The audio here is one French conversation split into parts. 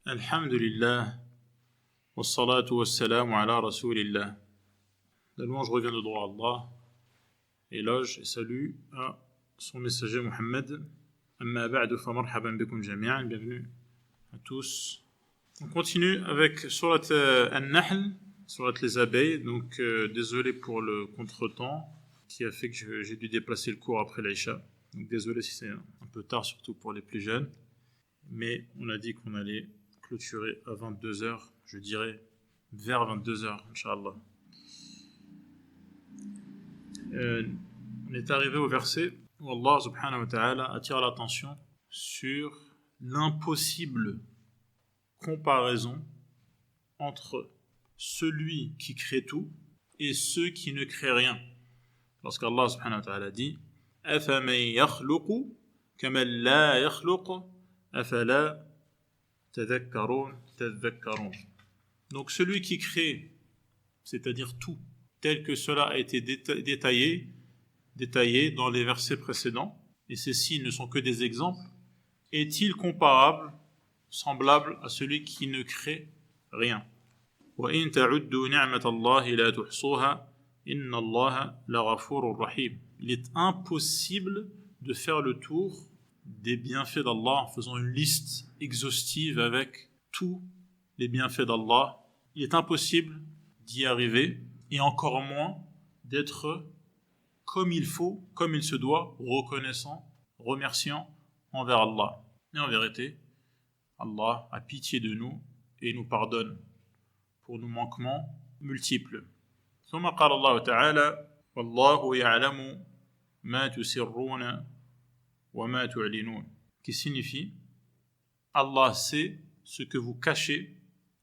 Alhamdulillah, wassalatu wassalamu ala rasulillah. La louange revient de droit à Allah, éloge et salut à son messager Muhammad. Amma ba'du fa marhaban bikum jami'an, bienvenue à tous. On continue avec surat An-Nahl, surat les abeilles. Donc désolé pour le contretemps qui a fait que j'ai dû déplacer le cours après l'Aïcha. Donc désolé si c'est un peu tard, surtout pour les plus jeunes. Mais on a dit qu'on allait clôturer à 22h, je dirais vers 22h, Inch'Allah. On est arrivé au verset où Allah subhanahu wa ta'ala attire l'attention sur l'impossible comparaison entre celui qui crée tout et ceux qui ne créent rien. Lorsqu'Allah subhanahu wa ta'ala dit « أَفَمَنْ يَخْلُقُ كَمَنْ لَا يَخْلُقُ أَفَلَا تَذَكَّرُونَ » Donc celui qui crée, c'est-à-dire tout, tel que cela a été détaillé dans les versets précédents, et ces-ci ne sont que des exemples, est-il comparable, semblable à celui qui ne crée rien? وَإِن تَعُدُّوا نِعْمَةَ اللَّهِ لَا تُحْصُوهَا إِنَّ اللَّهَ لَغَفُورٌ رَحِيمٌ. Il est impossible de faire le tour des bienfaits d'Allah en faisant une liste exhaustive avec tous les bienfaits d'Allah. Il est impossible d'y arriver et encore moins d'être comme il faut, comme il se doit, reconnaissant, remerciant envers Allah. Et en vérité, Allah a pitié de nous et nous pardonne pour nos manquements multiples. ثم قال الله تعالى والله يعلم ما تسرون وما تعلنون, qui signifie Allah sait ce que vous cachez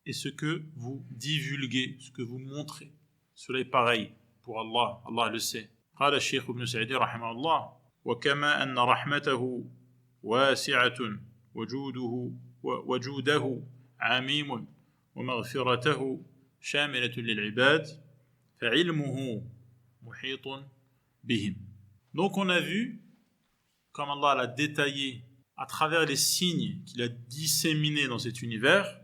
et ce que vous divulguez, ce que vous montrez. Cela est pareil pour Allah, Allah le sait. قال الشيخ ابن سعدي رحمه الله وكما أن رحمته واسعة وجوده عميم ومغفرته شاملة للعباد فعلمه محيط بهم. Donc on a vu, comme Allah l'a détaillé à travers les signes qu'il a disséminés dans cet univers,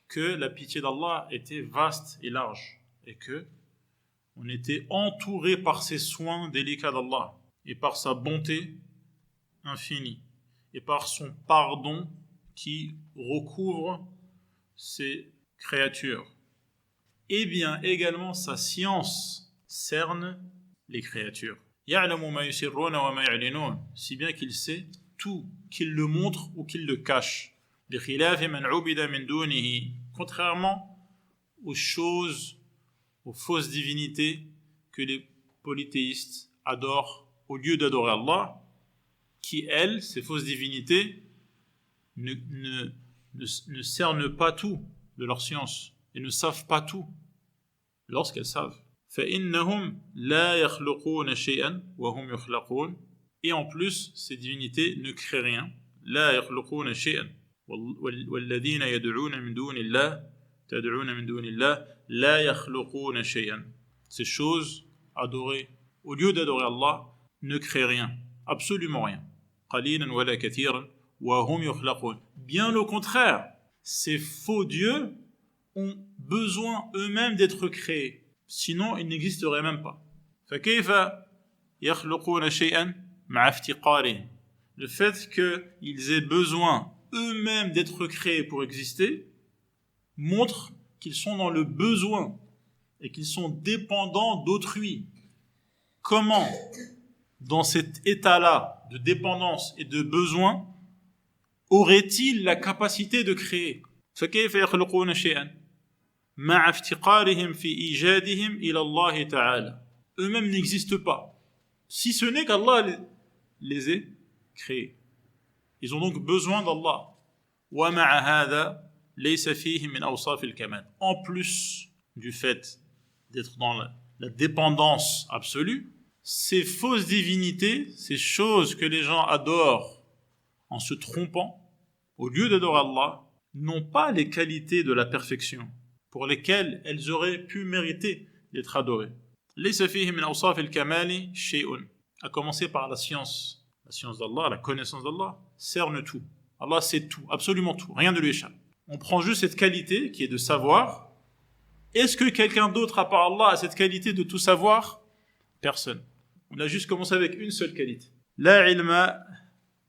que la pitié d'Allah était vaste et large, et que on était entouré par ses soins délicats d'Allah, et par sa bonté infinie, et par son pardon qui recouvre ses créatures. Et bien également sa science cerne les créatures. Si bien qu'il sait tout, qu'il le montre ou qu'il le cache. Contrairement aux choses, aux fausses divinités que les polythéistes adorent au lieu d'adorer Allah, qui elles, ces fausses divinités, ne cernent pas tout de leur science et ne savent pas tout lorsqu'elles savent. فَإِنَّهُمْ لَا يَخْلُقُونَ شَيْئًا وَهُمْ يُخْلَقُونَ. Et en plus, ces divinités ne créent rien. لَا يَخْلُقُونَ شَيْئًا وَالَّذِينَ يَدْعُونَ مِن دُونِ اللَّهِ تَدْعُونَ مِن دُونِ اللَّهِ لَا يَخْلُقُونَ شَيْئًا. Ces choses adorées, au lieu d'adorer Allah, ne créent rien, absolument rien. قَلِيلًا وَلَا كَثِيرًا وَهُمْ يُخْلَقُونَ. Bien au contraire, ces faux dieux ont besoin eux-mêmes d'être créés. Sinon, ils n'existeraient même pas. فَكَيْفَ يَخْلُقُونَ شَيْئًا مَعَ افْتِقَارِهِمْ. Le fait qu'ils aient besoin eux-mêmes d'être créés pour exister montre qu'ils sont dans le besoin et qu'ils sont dépendants d'autrui. Comment, dans cet état-là de dépendance et de besoin, auraient-ils la capacité de créer? فَكَيْفَ يَخْلُقُونَ شَيْئًا مع افتقارهم في إيجادهم إلى الله تعالى. Eux-mêmes n'existent pas, si ce n'est qu'Allah les ait créés. Ils ont donc besoin d'Allah. ومع هذا ليس فيه من أوصاف الكمال. En plus du fait d'être dans la dépendance absolue, ces fausses divinités, ces choses que les gens adorent en se trompant, au lieu d'adorer Allah, n'ont pas les qualités de la perfection pour lesquelles elles auraient pu mériter d'être adorées. ليس فيه من أوصاف الكمال شيء. À commencer par la science d'Allah, la connaissance d'Allah cerne tout. Allah sait tout, absolument tout, rien ne lui échappe. On prend juste cette qualité qui est de savoir. Est-ce que quelqu'un d'autre à part Allah a cette qualité de tout savoir? Personne. On a juste commencé avec une seule qualité. La ilma,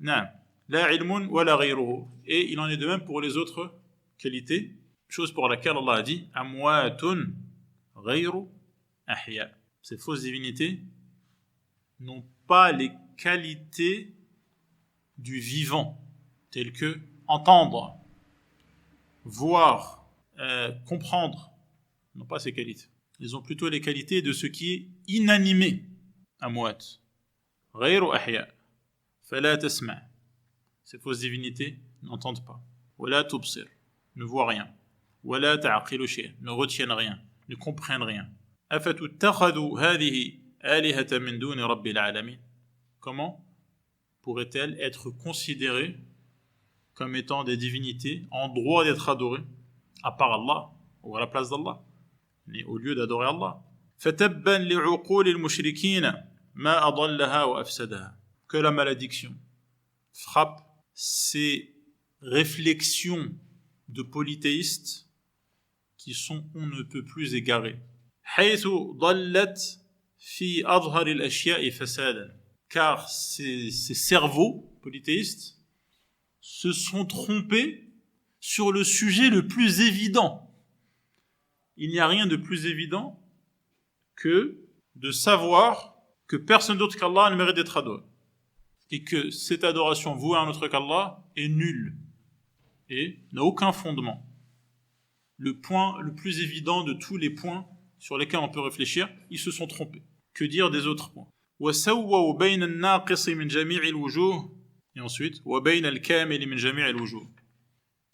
naam, la ilmun wa la ghayruhu. Et il en est de même pour les autres qualités, chose pour laquelle Allah a dit amwatun ghayru ahya. Ces fausses divinités n'ont pas les qualités du vivant, telles que entendre, voir, comprendre, n'ont pas ces qualités. Ils ont plutôt les qualités de ce qui est inanimé. Amwat. Ghayru ahya. Fala tasma'. Ces fausses divinités n'entendent pas. Wala tubsir. Ne voient rien. Wala ta'aqilu shay'an. Ne retiennent rien. Ne comprennent rien. Afatuttakhadhu hadhihi alihatan min duni rabbil alamin. Comment pourrait-elle être considérée comme étant des divinités en droit d'être adorées à part Allah ou à la place d'Allah, mais au lieu d'adorer Allah? فَتَبًّا لِعُقُولِ الْمُشْرِكِينَ مَا أَضَلَّهَا وَأَفْسَدَهَا. Que la malédiction frappe ces réflexions de polythéistes qui sont on ne peut plus égarés. حَيْثُ ضَلَّتْ فِي أَظْهَرِ الْأَشْيَاءِ فَسَادًا. Car ces cerveaux polythéistes se sont trompés sur le sujet le plus évident. Il n'y a rien de plus évident que de savoir que personne d'autre qu'Allah ne mérite d'être adoré. Et que cette adoration vouée à un autre qu'Allah est nulle et n'a aucun fondement. Le point le plus évident de tous les points sur lesquels on peut réfléchir, ils se sont trompés. Que dire des autres points? وَسَوَّوْا بَيْنَ النَّاقِصِ مِنْ جَمِيعِ الْوُجُوهِ. Et ensuite, وَبَيْنَ الْكَامِلِ مِنْ جَمِيعِ الْوُجُوهِ.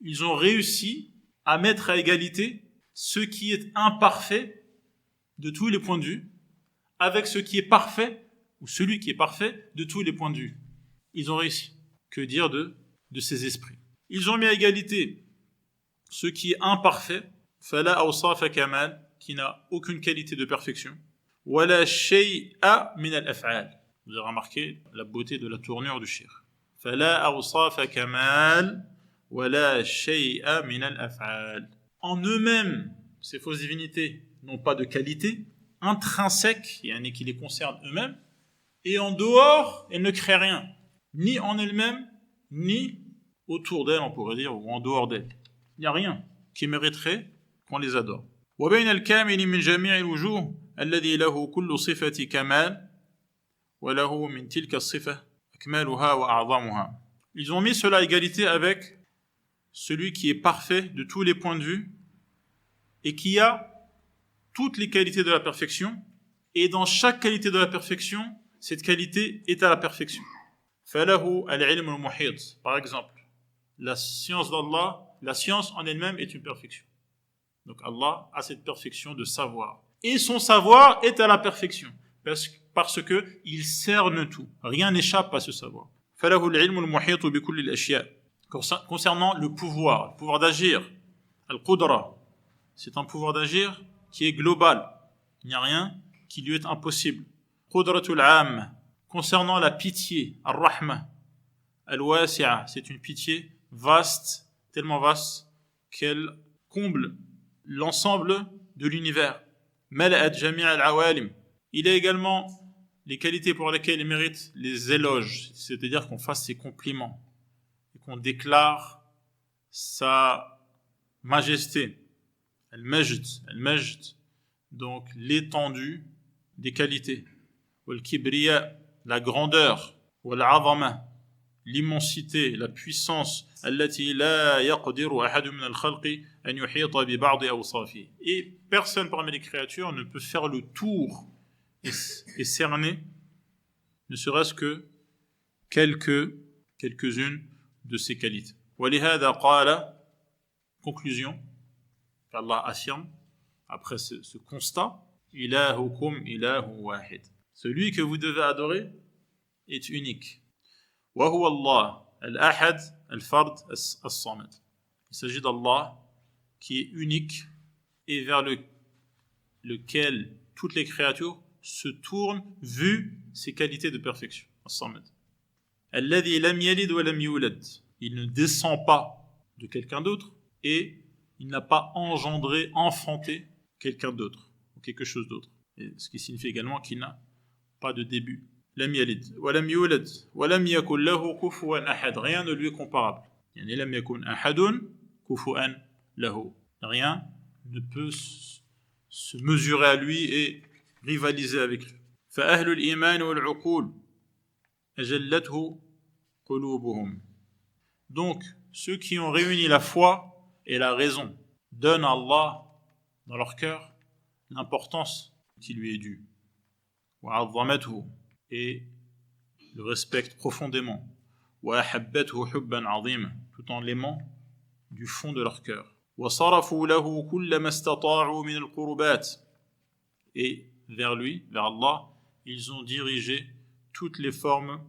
Ils ont réussi à mettre à égalité ce qui est imparfait de tous les points de vue avec ce qui est parfait, ou celui qui est parfait de tous les points de vue. Ils ont réussi. Que dire de ces esprits? Ils ont mis à égalité ce qui est imparfait, فَلَا أَوْصَافَ كَمَالٍ, qui n'a aucune qualité de perfection, وَلَا شَيْءَ مِنَ الْأَفْعَالِ. Vous avez remarqué la beauté de la tournure du cheikh. فَلَا أَوْصَافَ كَمَالٍ وَلَا شَيْءَ مِنَ الْأَفْعَالِ. En eux-mêmes, ces fausses divinités n'ont pas de qualité intrinsèque, yani qui les concerne eux-mêmes, et en dehors, elles ne créent rien, ni en elles-mêmes, ni autour d'elles, on pourrait dire, ou en dehors d'elles. Il n'y a rien qui mériterait qu'on les adore. وَبَيْنَ الْكَامِلِ مِنْ جَمِيعِ الْوُجُوهِ الَّذِي لَهُ كُلُّ صِفَةِ كَمَالٍ وَلَهُ مِنْ تِلْكَ الصِّفَةِ أَكْمَالُهَا وَأَعْظَمُهَا. Ils ont mis cela à égalité avec celui qui est parfait de tous les points de vue et qui a toutes les qualités de la perfection, et dans chaque qualité de la perfection, cette qualité est à la perfection. فَلَهُ الْعِلْمُ الْمُحِيطِ. Par exemple, la science d'Allah, la science en elle-même est une perfection. Donc Allah a cette perfection de savoir. Et son savoir est à la perfection, parce que il cerne tout. Rien n'échappe à ce savoir. فَلَهُ الْعِلْمُ الْمُحِيطُ بِكُلِّ الْأَشْيَاءِ. Concernant le pouvoir d'agir, al-qudra, c'est un pouvoir d'agir qui est global. Il n'y a rien qui lui est impossible. Qudratul am, concernant la pitié, ar-rahma, al-wasi'a, c'est une pitié vaste, tellement vaste qu'elle comble l'ensemble de l'univers. Mala'at jami' al-awalim. Il a également les qualités pour lesquelles il mérite les éloges, c'est-à-dire qu'on fasse ses compliments et qu'on déclare sa majesté. Al-majd, donc l'étendue des qualités. Wal-kibriya, la grandeur. Wal-'azama, l'immensité, la puissance. Allati la yaqdiru ahadun min al-khalqi an yuhita bi ba'd awsafihi. Et personne parmi les créatures ne peut faire le tour et cerner, ne serait-ce que quelques-unes de ces qualités. Walihada qala, conclusion, qu'Allah affirme, après ce constat, ilahukum ilahu wahid. Celui que vous devez adorer est unique. Wa huwa Allah, al-ahad, al-fard, as-samad. Il s'agit d'Allah qui est unique et vers lequel toutes les créatures se tournent vu ses qualités de perfection. As-samad. Alladhi lam yalid wa lam yulad. Il ne descend pas de quelqu'un d'autre et il n'a pas engendré, enfanté quelqu'un d'autre, ou quelque chose d'autre. Et ce qui signifie également qu'il n'a pas de début. Lam yalid, wa lam yulad, wa lam yakun lahu kufuwan ahad. Rien ne lui est comparable. Yani lam yakun ahadun kufuwan lahu. Rien ne peut se mesurer à lui et rivaliser avec lui. فأهل الإيمان والعقول أجلته قلوبهم. Donc, ceux qui ont réuni la foi et la raison donnent à Allah dans leur cœur l'importance qui lui est due. وعظمته, et le respectent profondément. وأحبته حبا عظيما, tout en l'aimant du fond de leur cœur. وصرفوا له كل ما استطاعوا من القربات, et vers lui, vers Allah, ils ont dirigé toutes les formes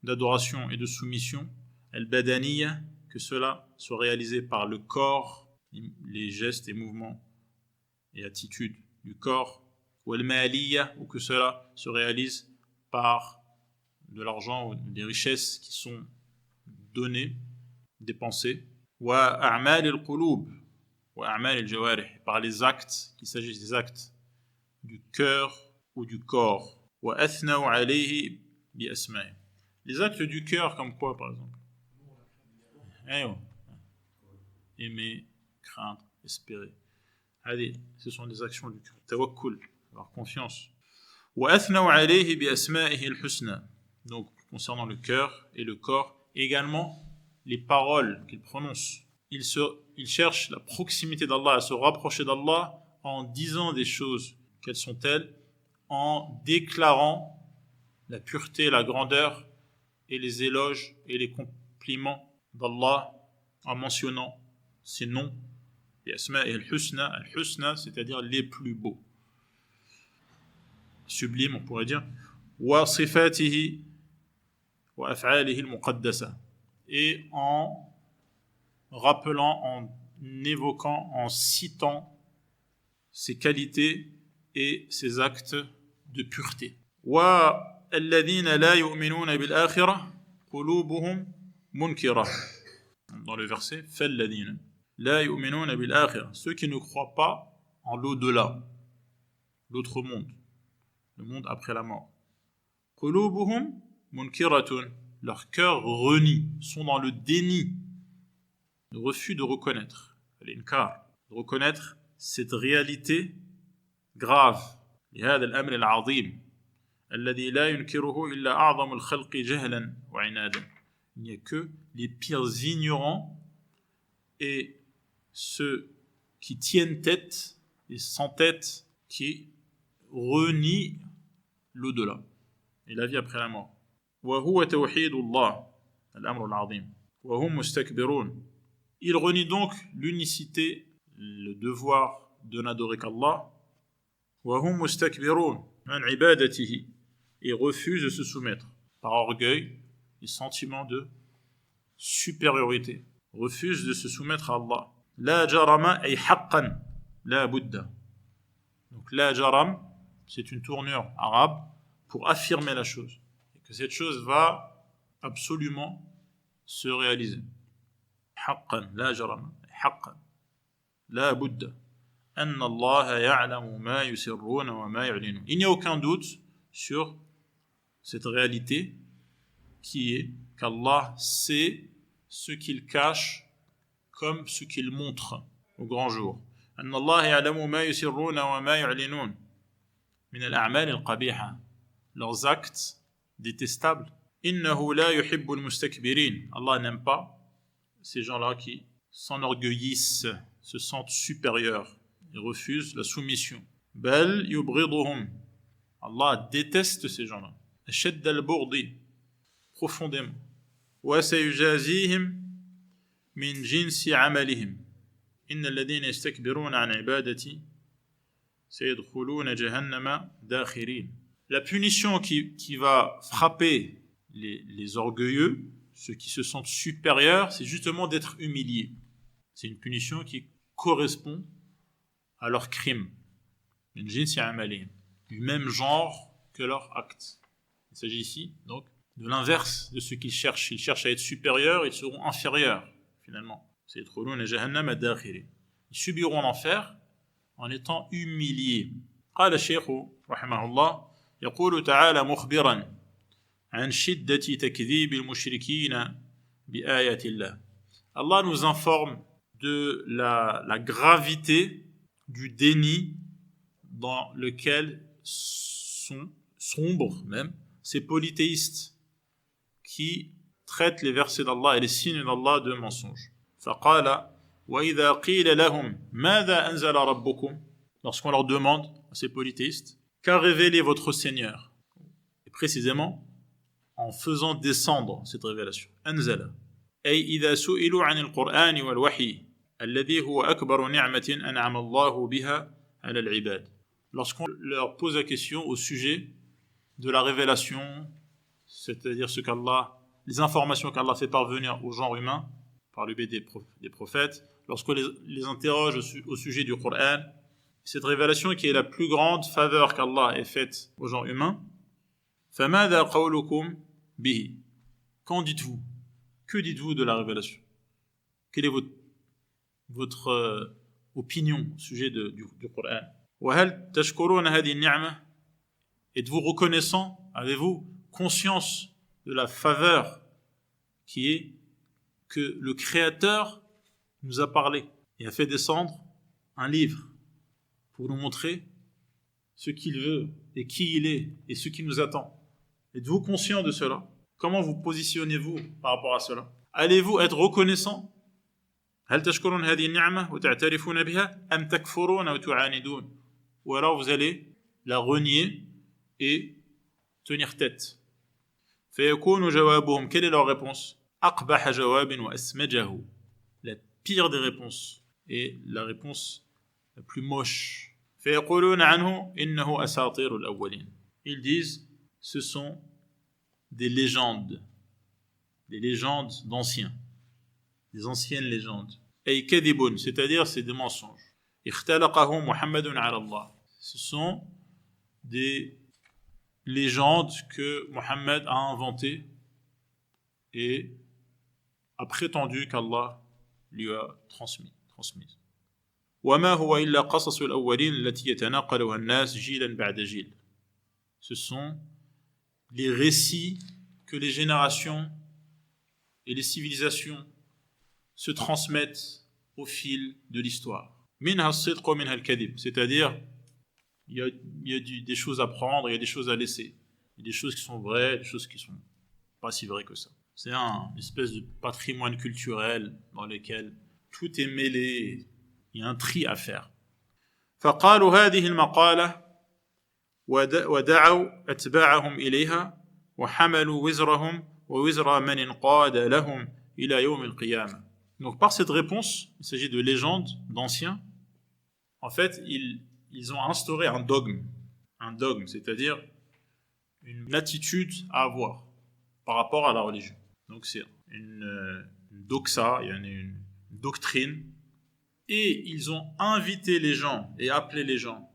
d'adoration et de soumission, al-badaniya, que cela soit réalisé par le corps, les gestes et mouvements et attitudes du corps, ou al-maliya, ou que cela se réalise par de l'argent ou des richesses qui sont données, dépensées, wa a'mal al-qulub, wa a'mal al-jawarih, par les actes, qu'il s'agisse des actes du cœur ou du corps. وَأَثْنَوْا عَلَيْهِ بِأَسْمَائِهِ. Les actes du cœur, comme quoi, par exemple? Aimer, craindre, espérer. Allez, ce sont des actions du cœur. Tawakkul, avoir confiance. وَأَثْنَوْا عَلَيْهِ بِأَسْمَائِهِ الْحُسْنَى. Donc, concernant le cœur et le corps, également les paroles qu'il prononce. Il cherche la proximité d'Allah, à se rapprocher d'Allah en disant des choses. Quelles sont-elles? En déclarant la pureté, la grandeur et les éloges et les compliments d'Allah, en mentionnant ses noms, les asma et al-husna, c'est-à-dire les plus beaux, sublimes, on pourrait dire, wa sifatihi wa af'alihi al-muqaddasa, et en rappelant, en évoquant, en citant ses qualités et ses actes de pureté. وَالَّذِينَ لَا يُؤْمِنُونَ بِالْآخِرَةِ قُلُوبُهُمْ مُنْكِرَةٌ. Dans le verset, فَالَّذِينَ لَا يُؤْمِنُونَ بِالْآخِرَةِ, ceux qui ne croient pas en l'au-delà, l'autre monde, le monde après la mort. قُلُوبُهُمْ مُنْكِرَةٌ, leurs cœurs renie, sont dans le déni, le refus de reconnaître, l'inkar, de reconnaître cette réalité grave. لهذا الأمر العظيم الذي لا ينكره إلا أعظم الخلق جهلا وعنادا. Il n'y a que les pires ignorants et ceux qui tiennent tête et s'entêtent, qui renient l'au-delà et la vie après la mort. وهو توحيد الله الأمر العظيم وهم مستكبرون. Ils renient donc l'unicité, le devoir de n'adorer qu'Allah. وهم مستكبرون عن عبادته, et refusent de se soumettre par orgueil et sentiment de supériorité, refusent de se soumettre à Allah. لا جرم أي حقا لا بد. Donc la jaram, c'est une tournure arabe pour affirmer la chose, et que cette chose va absolument se réaliser. حقا لا جرم حقا لا بد. Il n'y a aucun doute sur cette réalité qui est qu'Allah sait ce qu'il cache comme ce qu'il montre au grand jour. Leurs actes détestables. Allah n'aime pas ces gens-là qui s'enorgueillissent, se sentent supérieurs. Ils refusent la soumission. Bal yubriduhum. Allah déteste ces gens-là. Ashadd al-burdi, profondément. Wa sayujazihim min jinsi amalihim. Inna alladhina yastakbiruna an ibadati sayadkhuluna jahannama dakhirin. La punition qui va frapper les orgueilleux, ceux qui se sentent supérieurs, c'est justement d'être humiliés. C'est une punition qui correspond à leur crime, du même genre que leur acte. Il s'agit ici donc de l'inverse de ce qu'ils cherchent. Ils cherchent à être supérieurs, ils seront inférieurs finalement. سيدخلون جهنم داخرين. Ils subiront l'enfer en étant humiliés. قال الشيخ رحمه الله يقول تعالى مخبرا عن شدة تكذيب المشركين بآيات الله. Allah nous informe de la gravité du déni dans lequel sont sombres même ces polythéistes qui traitent les versets d'Allah et les signes d'Allah de mensonges. فقال وإذا قيل لهم ماذا أنزل ربكم, lorsqu'on leur demande à ces polythéistes qu'a révélé votre Seigneur, et précisément en faisant descendre cette révélation. أنزل أي إذا سئلوا عن القرآن والوحي الذي هو أكبر نعمة أنعم الله بها على العباد. Lorsqu'on leur pose la question au sujet de la révélation, c'est-à-dire ce qu'Allah, les informations qu'Allah fait parvenir au genre humain par le biais des prophètes, lorsqu'on les interroge au sujet du Coran, cette révélation qui est la plus grande faveur qu'Allah ait faite au genre humain, فَمَاذَا قَوْلُكُمْ بِهِ. Qu'en dites-vous? Que dites-vous de la révélation? Quelle est votre opinion au sujet du Coran? وَهَلْ تَشْكُرُونَ هَذِهِ النِّعْمَةِ. Êtes-vous reconnaissant? Avez-vous conscience de la faveur qui est que le Créateur nous a parlé et a fait descendre un livre pour nous montrer ce qu'il veut et qui il est et ce qui nous attend? Êtes-vous conscient de cela? Comment vous positionnez-vous par rapport à cela? Allez-vous être reconnaissant? هل تشكرون هذه النعمة وتعترفون بها أم تكفرون وتعاندون. Ou alors vous allez la renier et tenir tête. فيكون جوابهم, quelle est leur réponse? أقبح جواب وأسمجه. La pire des réponses et la réponse la plus moche. فيقولون عنه إنه أساطير الأولين. Ils disent ce sont des légendes d'anciens, des anciennes légendes. أي كذب, c'est-à-dire c'est des mensonges. اختلقه محمد على الله. Ce sont des légendes que Mohammed a inventées et a prétendu qu'Allah lui a transmises. وما هو إلا قصص الأولين التي يتناقلها الناس جيلا بعد جيل. Ce sont les récits que les générations et les civilisations se transmettent au fil de l'histoire. منها الصدق ومنها الكذب, c'est-à-dire il y a des choses à prendre, il y a des choses à laisser. Il y a des choses qui sont vraies, des choses qui ne sont pas si vraies que ça. C'est une espèce de patrimoine culturel dans lequel tout est mêlé. Il y a un tri à faire. فقالوا هذه المقالة ودعوا أتباعهم إليها وحملوا وزرهم ووزر من انقاد لهم إلى يوم القيامة. Donc par cette réponse, il s'agit de légendes, d'anciens. En fait, ils ont instauré un dogme, c'est-à-dire une attitude à avoir par rapport à la religion. Donc c'est une doxa, une doctrine, et ils ont invité les gens et appelé les gens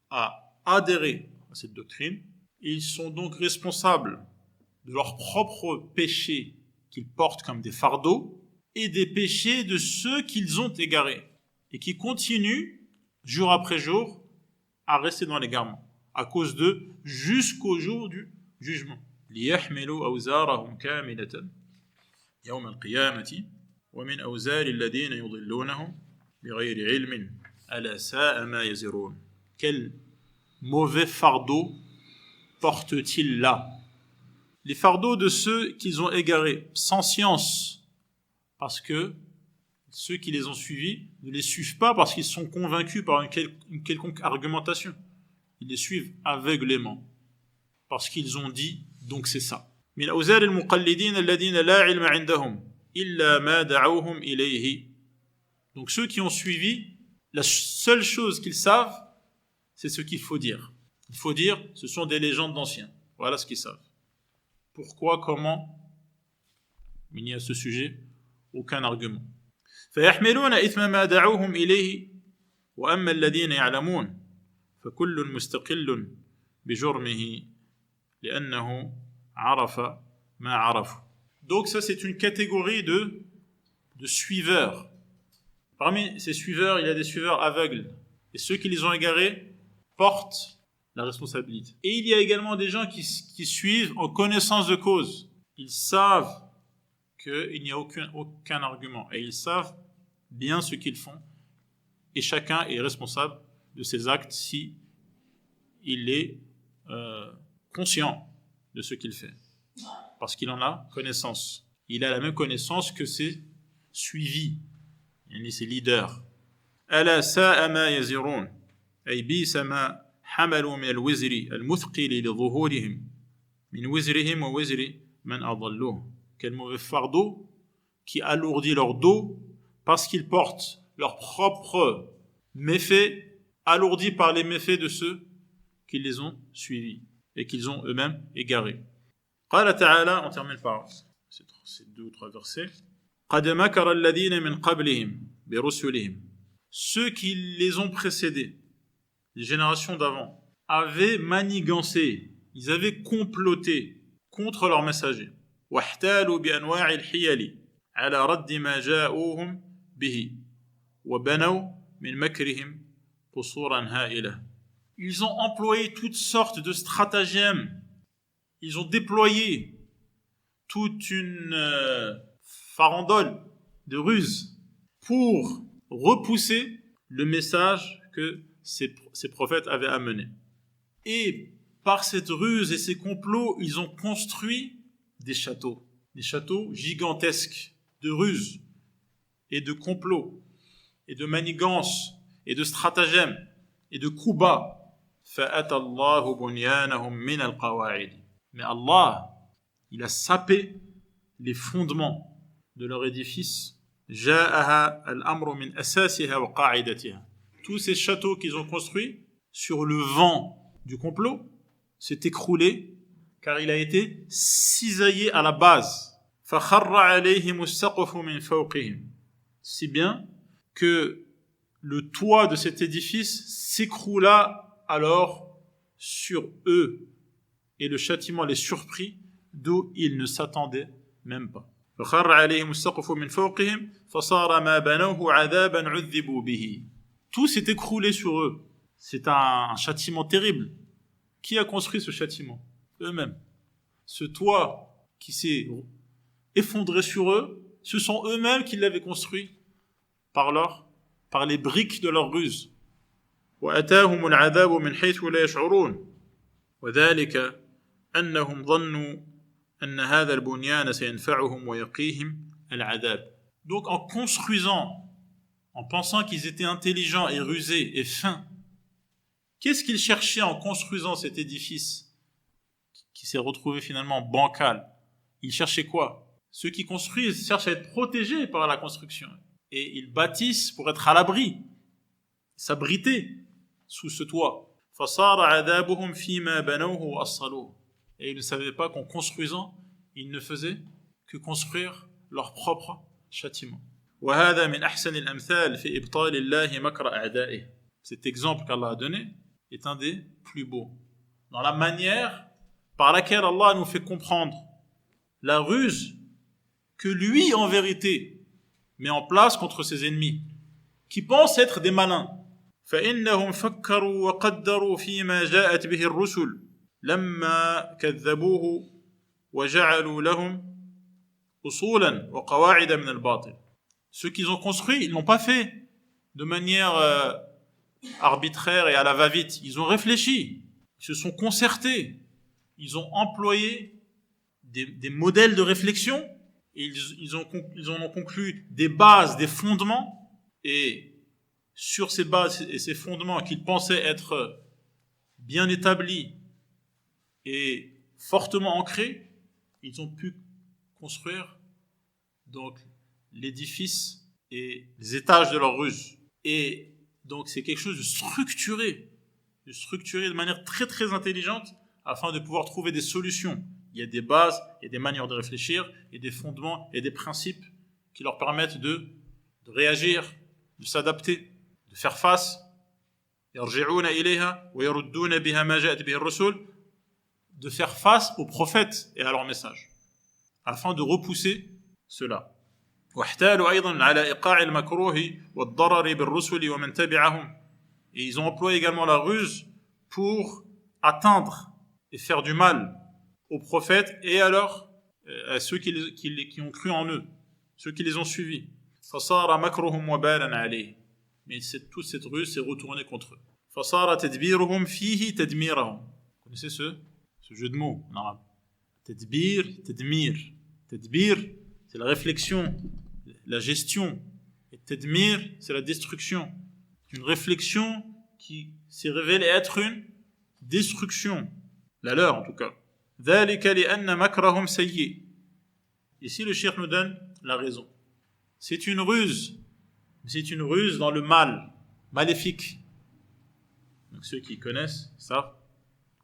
à adhérer à cette doctrine. Ils sont donc responsables de leurs propres péchés qu'ils portent comme des fardeaux et des péchés de ceux qu'ils ont égarés et qui continuent jour après jour à rester dans l'égarement à cause d'eux jusqu'au jour du jugement. ليحملوا أوزارهم كاملة يوم القيامة ومن أوزار الذين يضلونهم بغير علم ألا ساء ما يزرون. Quel mauvais fardeau portent-ils là? Les fardeaux de ceux qu'ils ont égarés sans science, parce que ceux qui les ont suivis ne les suivent pas parce qu'ils sont convaincus par une quelconque argumentation. Ils les suivent aveuglément parce qu'ils ont dit donc c'est ça. من أوزار المقلدين الذين لا علم عندهم إلا ما دعوهم إليه. Donc ceux qui ont suivi, la seule chose qu'ils savent, c'est ce qu'il faut dire. Il faut dire, ce sont des légendes d'anciens. Voilà ce qu'ils savent. Pourquoi, comment? Il n'y a à ce sujet aucun argument. فيحملون إثم ما دعوهم إليه وأما الذين يعلمون فكل مستقل بجرمه لأنه عرف ما عرفوا. Donc ça c'est une catégorie de de suiveurs. Parmi ces suiveurs, il y a des suiveurs aveugles. Et ceux qui les ont égarés portent la responsabilité. Et il y a également des gens qui suivent en connaissance de cause. Ils savent qu'il n'y a aucun argument. Et ils savent bien ce qu'ils font. Et chacun est responsable de ses actes si il est conscient de ce qu'il fait. Parce qu'il en a connaissance. Il a la même connaissance que ses suivis, ses leaders. ألا ساء ما يزرون أي بئس ما حملوا من الوزر المثقل لظهورهم من وزرهم ووزر من أضلوه. Quel mauvais fardeau qui alourdit leur dos parce qu'ils portent leurs propres méfaits alourdis par les méfaits de ceux qui les ont suivis et qu'ils ont eux-mêmes égarés. قال تعالى, on termine par ces 2 ou 3 versets. قد مكر الذين من قبلهم برسلهم. Ceux qui les ont précédés, les générations d'avant, avaient manigancé, ils avaient comploté contre leurs messagers. واحتالوا بأنواع الحيل على رد ما جاءوهم به وبنوا من مكرهم قصورا هائلة. Ils ont employé toutes sortes de stratagèmes. Ils ont déployé toute une farandole de ruses pour repousser le message que ces prophètes avaient amené. Et par cette ruse et ces complots, ils ont construit des châteaux gigantesques de ruses et de complots et de manigances et de stratagèmes et de coups bas. فَأَتَى اللَّهُ بُنْيَانَهُمْ مِنَ الْقَوَاعِدِ. Mais Allah, il a sapé les fondements de leur édifice. جاءها الأمر من أساسها وقاعدتها. Tous ces châteaux qu'ils ont construits sur le vent du complot s'est écroulé car il a été cisaillé à la base. فخر عليهم السقف من فوقهم. Si bien que le toit de cet édifice s'écroula alors sur eux et le châtiment les surprit d'où ils ne s'attendaient même pas. فخر عليهم السقف من فوقهم فصار ما بنوه عذابا عذبوا به. Tout s'est écroulé sur eux. C'est un châtiment terrible. Qui a construit ce châtiment? Eux-mêmes. Ce toit qui s'est effondré sur eux, ce sont eux-mêmes qui l'avaient construit par les briques de leur ruse. وأتاهم العذاب من حيث لا يشعرون وذلك أنهم ظنوا أن هذا البنيان سينفعهم ويقيهم العذاب. Donc en construisant, en pensant qu'ils étaient intelligents et rusés et fins, qu'est-ce qu'ils cherchaient en construisant cet édifice qui s'est retrouvé finalement bancal? Ils cherchaient quoi? Ceux qui construisent cherchent à être protégés par la construction. Et ils bâtissent pour être à l'abri, s'abriter sous ce toit. فَصَارَ عَذَابُهُمْ فِيمَا بَنَوْهُ وَأَصَّلُوهُ. Et ils ne savaient pas qu'en construisant, ils ne faisaient que construire leur propre châtiment. وَهَذَا مِنْ أَحْسَنِ الْأَمْثَالِ فِي إِبْطَالِ اللَّهِ مَكْرَ أَعْدَائِهِ. Cet exemple qu'Allah a donné est un des plus beaux. Dans la manière par laquelle Allah nous fait comprendre la ruse que lui, en vérité, met en place contre ses ennemis, qui pensent être des malins. فإنهم فكروا وقدروا فيما جاءت به الرسل لما كذبوه وجعلوا لهم أصولا وقواعد من الباطل. Ceux qu'ils ont construits, ils ne l'ont pas fait de manière arbitraire et à la va-vite. Ils ont réfléchi, ils se sont concertés, ils ont employé des modèles de réflexion, et ils en ont conclu des bases, des fondements, et sur ces bases et ces fondements qu'ils pensaient être bien établis et fortement ancrés, ils ont pu construire donc l'édifice et les étages de leur ruse. Et donc c'est quelque chose de structuré de manière très très intelligente afin de pouvoir trouver des solutions. Il y a des bases et des manières de réfléchir et des fondements et des principes qui leur permettent de réagir, de s'adapter, de faire face, de faire face aux prophètes et à leurs messages, afin de repousser cela. واحتالوا أيضا على إيقاع المكروه والضرر بالرسل ومن تبعهم. Et ils ont employé également la ruse pour atteindre et faire du mal aux prophètes et alors à ceux qui ont cru en eux, ceux qui les ont suivis. فصار مكرهم وبالا عليه. Mais toute cette ruse s'est retournée contre eux. فصار تدبيرهم فيه تدميرهم. Vous connaissez ce jeu de mots en arabe? Tadbir, tadmir. Tadbir, c'est la réflexion, la gestion. Et tadmir, c'est la destruction. Une réflexion qui s'est révélée être une destruction. La leur en tout cas. ذلك لأن مكرهم سيء. Ici le cheikh nous donne la raison. C'est une ruse dans le mal, maléfique. Donc ceux qui connaissent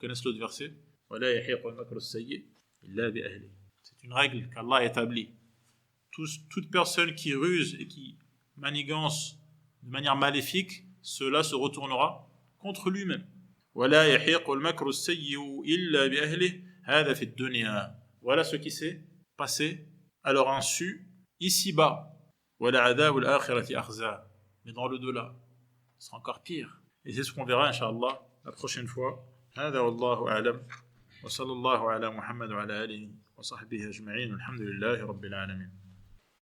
l'autre verset. ولا يحيق المكر السيء إلا بأهله. C'est une règle qu'Allah a établie. Toute personne qui ruse et qui manigance de manière maléfique, cela se retournera contre lui-même. ولا يحيق المكر السيء إلا بأهله هذا في الدنيا. Voilà ce qui s'est passé à leur insu ici-bas. وَلَعَذَابُ الْآخِرَةِ أَخْزَى. Mais dans le delà, ce sera encore pire. Et c'est ce qu'on verra, Inch'Allah, la prochaine fois. هذا والله أعلم وصلى الله على محمد وعلى آله وصحبه أجمعين والحمد لله رب العالمين.